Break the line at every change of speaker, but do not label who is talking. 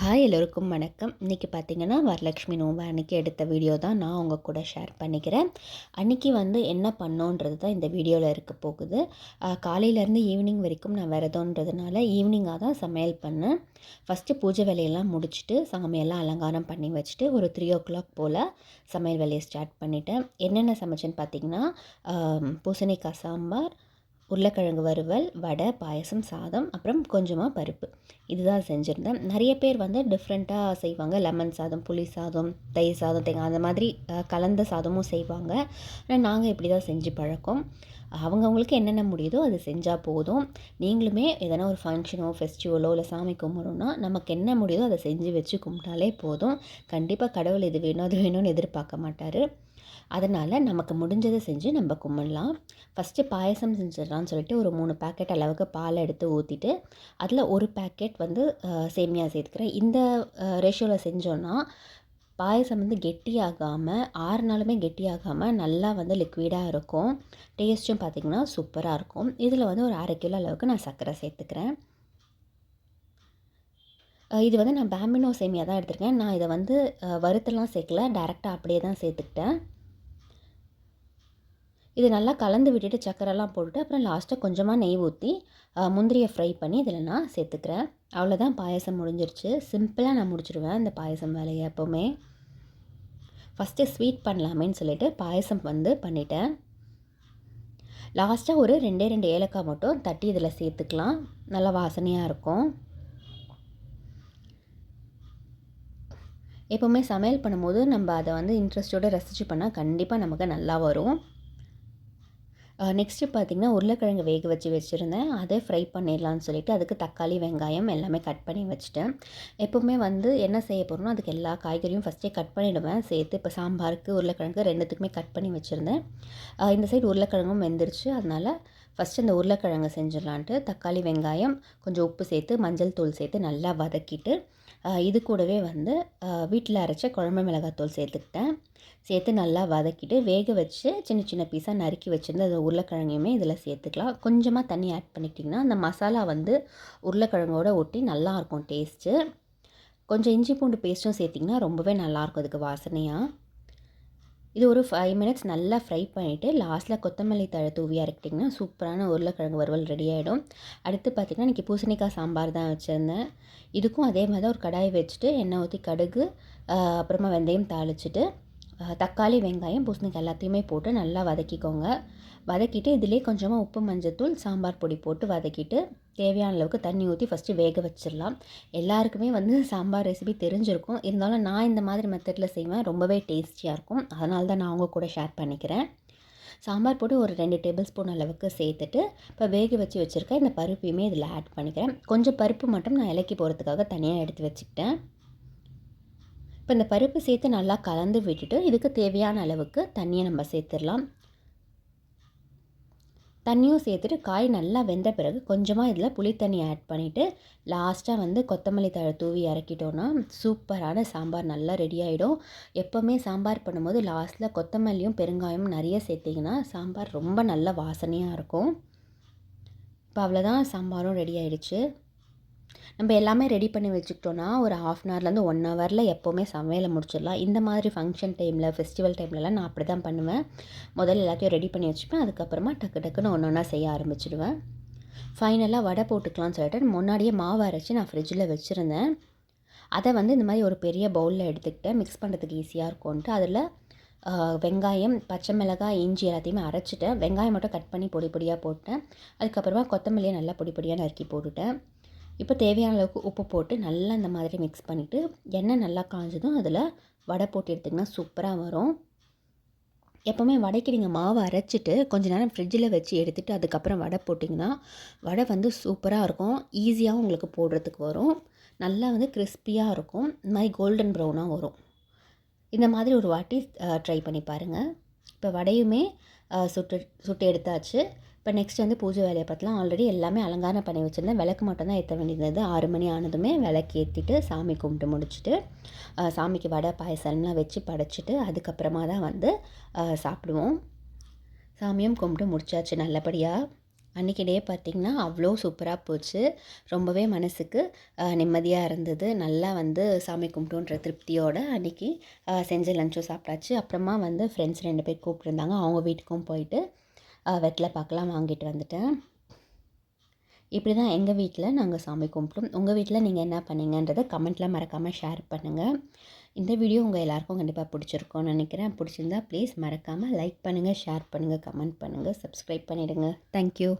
Hi எல்லோருக்கும் வணக்கம். இன்றைக்கி பார்த்திங்கன்னா வரலட்சுமி நோன்பு அன்றைக்கி எடுத்த வீடியோ தான் நான் உங்கள் கூட ஷேர் பண்ணிக்கிறேன். அன்றைக்கி என்ன பண்ணோன்றது தான் இந்த வீடியோவில் இருக்க போகுது. காலையிலேருந்து ஈவினிங் வரைக்கும் நான் விரதன்றதுனால ஈவினிங்காக தான் சமையல் பண்ணேன். ஃபஸ்ட்டு பூஜை வேலையெல்லாம் முடிச்சுட்டு சாமியெல்லாம் அலங்காரம் பண்ணி வச்சுட்டு ஒரு 3 o'clock போல் சமையல் வேலையை ஸ்டார்ட் பண்ணிட்டேன். என்னென்ன சமைச்சேன்னு பார்த்திங்கன்னா பூசணிக்காய் சாம்பார், உருளைக்கிழங்கு வறுவல், வடை, பாயசம், சாதம், அப்புறம் கொஞ்சமாக பருப்பு. இதுதான் செஞ்சுருந்தேன். நிறைய பேர் டிஃப்ரெண்ட்டாக செய்வாங்க. லெமன் சாதம், புளி சாதம், தயிர் சாதம், தேங்காய் அந்த மாதிரி கலந்த சாதமும் செய்வாங்க. ஆனால் நாங்கள் இப்படி தான் செஞ்சு பழக்கம். அவங்கவுங்களுக்கு என்னென்ன முடியுதோ அது செஞ்சால் போதும். நீங்களுமே எதனா ஒரு ஃபங்க்ஷனோ ஃபெஸ்டிவலோ இல்லை சாமி கும்பிட்றோன்னா நமக்கு என்ன முடியுதோ அதை செஞ்சு வச்சு கும்பிட்டாலே போதும். கண்டிப்பாக கடவுள் இது வேணும் அது வேணும்னு எதிர்பார்க்க மாட்டார். அதனால் நமக்கு முடிஞ்சதை செஞ்சு நம்ம கும்பிடலாம். ஃபஸ்ட்டு பாயசம் செஞ்சிடலான்னு சொல்லிட்டு ஒரு 3 பேக்கெட் அளவுக்கு பால் எடுத்து ஊற்றிட்டு அதில் ஒரு பேக்கெட் சேமியா சேர்த்துக்கிறேன். இந்த ரேஷியோவில் செஞ்சோன்னா பாயசம் கெட்டியாகாமல் 6 நாளுமே கெட்டியாகாமல் நல்லா லிக்விடாக இருக்கும். டேஸ்ட்டும் பார்த்திங்கன்னா சூப்பராக இருக்கும். இதில் ஒரு 1/2 கிலோ அளவுக்கு நான் சர்க்கரை சேர்த்துக்கிறேன். இது நான் பேம்பினோ சேமியா தான் எடுத்திருக்கேன். நான் இதை வறுத்தெல்லாம் சேர்க்கல, டைரெக்டாக அப்படியே தான் சேர்த்துக்கிட்டேன். இது நல்லா கலந்து விட்டுட்டு சக்கரைலாம் போட்டுட்டு அப்புறம் லாஸ்ட்டாக கொஞ்சமாக நெய் ஊற்றி முந்திரியை ஃப்ரை பண்ணி இதில் நான் சேர்த்துக்கிறேன். அவ்வளோதான், பாயசம் முடிஞ்சிருச்சு. சிம்பிளாக நான் முடிச்சிடுவேன் இந்த பாயசம் வேலையை எப்போவுமே. ஃபஸ்ட்டு ஸ்வீட் பண்ணலாமேன்னு சொல்லிட்டு பாயசம் பண்ணிட்டேன். லாஸ்ட்டாக ஒரு 2 ஏலக்காய் மட்டும் தட்டி இதில் சேர்த்துக்கலாம். நல்லா வாசனையாக இருக்கும். எப்போவுமே சமையல் பண்ணும்போது நம்ம அதை இன்ட்ரெஸ்ட்டோடு ரசித்து பண்ணால் கண்டிப்பாக நமக்கு நல்லா வரும். நெக்ஸ்ட்டு பார்த்திங்கன்னா உருளைக்கிழங்கு வேக வச்சுருந்தேன். அதை ஃப்ரை பண்ணிடலான்னு சொல்லிவிட்டு அதுக்கு தக்காளி, வெங்காயம் எல்லாமே கட் பண்ணி வச்சுட்டேன். எப்போவுமே என்ன செய்ய போகிறோன்னா அதுக்கு எல்லா காய்கறியும் ஃபஸ்ட்டே கட் பண்ணிவிடுவேன் சேர்த்து. இப்போ சாம்பாருக்கு உருளைக்கிழங்கு 2த்துக்குமே கட் பண்ணி வச்சுருந்தேன். இந்த சைடு உருளைக்கிழங்கும் வெந்துருச்சு. அதனால் ஃபஸ்ட்டு அந்த உருளைக்கிழங்கு செஞ்சிடலான்ட்டு தக்காளி, வெங்காயம், கொஞ்சம் உப்பு சேர்த்து மஞ்சள் தூள் சேர்த்து நல்லா வதக்கிட்டு இது கூடவே வீட்டில் அரைச்ச குழம்பு மிளகாத்தூள் சேர்த்துக்கிட்டேன். சேர்த்து நல்லா வதக்கிட்டு வேக வச்சு சின்ன சின்ன பீஸாக நறுக்கி வச்சுருந்து அந்த உருளைக்கிழங்கையுமே இதில் சேர்த்துக்கலாம். கொஞ்சமாக தண்ணி ஆட் பண்ணிக்கிட்டிங்கன்னா அந்த மசாலா உருளைக்கிழங்கோட ஒட்டி நல்லாயிருக்கும் டேஸ்ட்டு. கொஞ்சம் இஞ்சி பூண்டு பேஸ்ட்டும் சேர்த்திங்கன்னா ரொம்பவே நல்லாயிருக்கும் அதுக்கு வாசனையாக. இது ஒரு 5 மினிட்ஸ் நல்லா ஃப்ரை பண்ணிவிட்டு லாஸ்ட்டில் கொத்தமல்லி தழை தூவி இறக்கிட்டிங்கன்னா சூப்பரான உருளைக்கிழங்கு வறுவல் ரெடி ஆகிடும். அடுத்து பார்த்திங்கன்னா இன்றைக்கி பூசணிக்காய் சாம்பார் தான் வச்சுருந்தேன். இதுக்கும் அதே மாதிரி தான் ஒரு கடாய் வச்சுட்டு எண்ணெய் ஊற்றி கடுகு, அப்புறமா வெந்தயம் தாளிச்சிட்டு தக்காளி, வெங்காயம், பூசணிக்காய் எல்லாத்தையுமே போட்டு நல்லா வதக்கிக்கோங்க. வதக்கிட்டு இதிலே கொஞ்சமாக உப்பு, மஞ்சத்தூள், சாம்பார் பொடி போட்டு வதக்கிட்டு தேவையான அளவுக்கு தண்ணி ஊற்றி ஃபஸ்ட்டு வேக வச்சிடலாம். எல்லாருக்குமே சாம்பார் ரெசிபி தெரிஞ்சிருக்கும். இருந்தாலும் நான் இந்த மாதிரி மெத்தடில் செய்வேன். ரொம்பவே டேஸ்டியாக இருக்கும். அதனால தான் நான் உங்கள் கூட ஷேர் பண்ணிக்கிறேன். சாம்பார் போட்டு ஒரு 2 டேபிள் ஸ்பூன் அளவுக்கு சேர்த்துட்டு இப்போ வேக வச்சுருக்கேன் இந்த பருப்பையுமே இதில் ஆட் பண்ணிக்கிறேன். கொஞ்சம் பருப்பு மட்டும் நான் இலக்கி போகிறதுக்காக தனியாக எடுத்து வச்சுக்கிட்டேன். இப்போ இந்த பருப்பு சேர்த்து நல்லா கலந்து விட்டுட்டு இதுக்கு தேவையான அளவுக்கு தண்ணியை நம்ம சேர்த்துடலாம். தண்ணியும் சேர்த்துட்டு காய் நல்லா வெந்த பிறகு கொஞ்சமாக இதில் புளித்தண்ணி ஆட் பண்ணிவிட்டு லாஸ்ட்டாக கொத்தமல்லி தழை தூவி இறக்கிட்டோன்னா சூப்பரான சாம்பார் நல்லா ரெடி ஆகிடும். எப்போவுமே சாம்பார் பண்ணும்போது லாஸ்ட்டில் கொத்தமல்லியும் பெருங்காயமும் நிறைய சேர்த்திங்கன்னா சாம்பார் ரொம்ப நல்ல வாசனையாக இருக்கும். இப்போ அவ்வளோதான், சாம்பாரும் ரெடி ஆகிடுச்சு. நம்ம எல்லாமே ரெடி பண்ணி வச்சுக்கிட்டோன்னா ஒரு 1/2 ஹவர்லேருந்து 1 ஹவரில் எப்போவுமே சமையலை முடிச்சிடலாம். இந்த மாதிரி ஃபங்க்ஷன் டைமில், ஃபெஸ்டிவல் டைம்லலாம் நான் அப்படி தான் பண்ணுவேன். முதல்ல எல்லாத்தையும் ரெடி பண்ணி வச்சுப்பேன். அதுக்கப்புறமா டக்கு டக்குன்னு ஒன்று ஒன்றா செய்ய ஆரம்பிச்சிடுவேன். ஃபைனலாக வடை போட்டுக்கலாம்னு சொல்லிட்டு முன்னாடியே மாவு அரைச்சி நான் ஃப்ரிட்ஜில் வச்சுருந்தேன். அதை இந்த மாதிரி ஒரு பெரிய பவுலில் எடுத்துக்கிட்டேன். மிக்ஸ் பண்ணுறதுக்கு ஈஸியாக இருக்கும்ன்ட்டு அதில் வெங்காயம், பச்சை மிளகாய், இஞ்சி எல்லாத்தையுமே அரைச்சிட்டேன். வெங்காயம் மட்டும் கட் பண்ணி பொடி பொடியாக போட்டேன். அதுக்கப்புறமா கொத்தமல்லியை நல்லா பொடி பொடியாக நறுக்கி போட்டுட்டேன். இப்போ தேவையான அளவுக்கு உப்பு போட்டு நல்லா இந்த மாதிரி மிக்ஸ் பண்ணிவிட்டு எண்ணெய் நல்லா காஞ்சதும் அதில் வடை போட்டு எடுத்திங்கன்னா சூப்பராக வரும். எப்போவுமே வடைக்கு நீங்கள் மாவு அரைச்சிட்டு கொஞ்சம் நேரம் ஃப்ரிட்ஜில் வச்சு எடுத்துகிட்டு அதுக்கப்புறம் வடை போட்டிங்கன்னா வடை சூப்பராக இருக்கும். ஈஸியாகவும் உங்களுக்கு போடுறதுக்கு வரும். நல்லா கிறிஸ்பியாக இருக்கும். இந்த மாதிரி கோல்டன் ப்ரௌனாக வரும். இந்த மாதிரி ஒரு வாட்டி ட்ரை பண்ணி பாருங்கள். இப்போ வடையுமே சுட்டு எடுத்தாச்சு. இப்போ நெக்ஸ்ட் பூஜை வேலையை பார்க்கலாம். ஆல்ரெடி எல்லாமே அலங்காரம் பண்ணி வச்சுருந்தேன். விளக்கு மட்டும் தான் ஏற்ற வேண்டியது. 6 மணி ஆனதுமே விளக்கு ஏற்றிட்டு சாமி கும்பிட்டு முடிச்சுட்டு சாமிக்கு வடை, பாயசம்லாம் வச்சு படைச்சிட்டு அதுக்கப்புறமா தான் சாப்பிடுவோம். சாமியும் கும்பிட்டு முடிச்சாச்சு நல்லபடியாக. அன்றைக்கி டே பார்த்திங்கன்னா அவ்வளோ சூப்பராக போச்சு. ரொம்பவே மனசுக்கு நிம்மதியாக இருந்தது. நல்லா வந்து சாமி கும்பிட்டோன்ற திருப்தியோட அன்றைக்கி செஞ்ச லஞ்சும் சாப்பிட்டாச்சு. அப்புறமா வந்து ஃப்ரெண்ட்ஸ் 2 பேர் கூப்பிட்ருந்தாங்க. அவங்க வீட்டுக்கும் போயிட்டு வெத்தலை பாக்கெலாம் வாங்கிட்டு வந்துட்டேன். இப்படி தான் எங்கள் வீட்டில் நாங்கள் சாமி கும்பிட்டோம். உங்கள் வீட்டில் நீங்கள் என்ன பண்ணீங்கன்றதை கமெண்ட்டில் மறக்காமல் ஷேர் பண்ணுங்கள். இந்த வீடியோ உங்கள் எல்லாருக்கும் கண்டிப்பாக பிடிச்சிருக்கும்னு நினைக்கிறேன். பிடிச்சிருந்தா ப்ளீஸ் மறக்காமல் லைக் பண்ணுங்கள், ஷேர் பண்ணுங்கள், கமெண்ட் பண்ணுங்கள், சப்ஸ்கிரைப் பண்ணிவிடுங்க. தேங்க்யூ.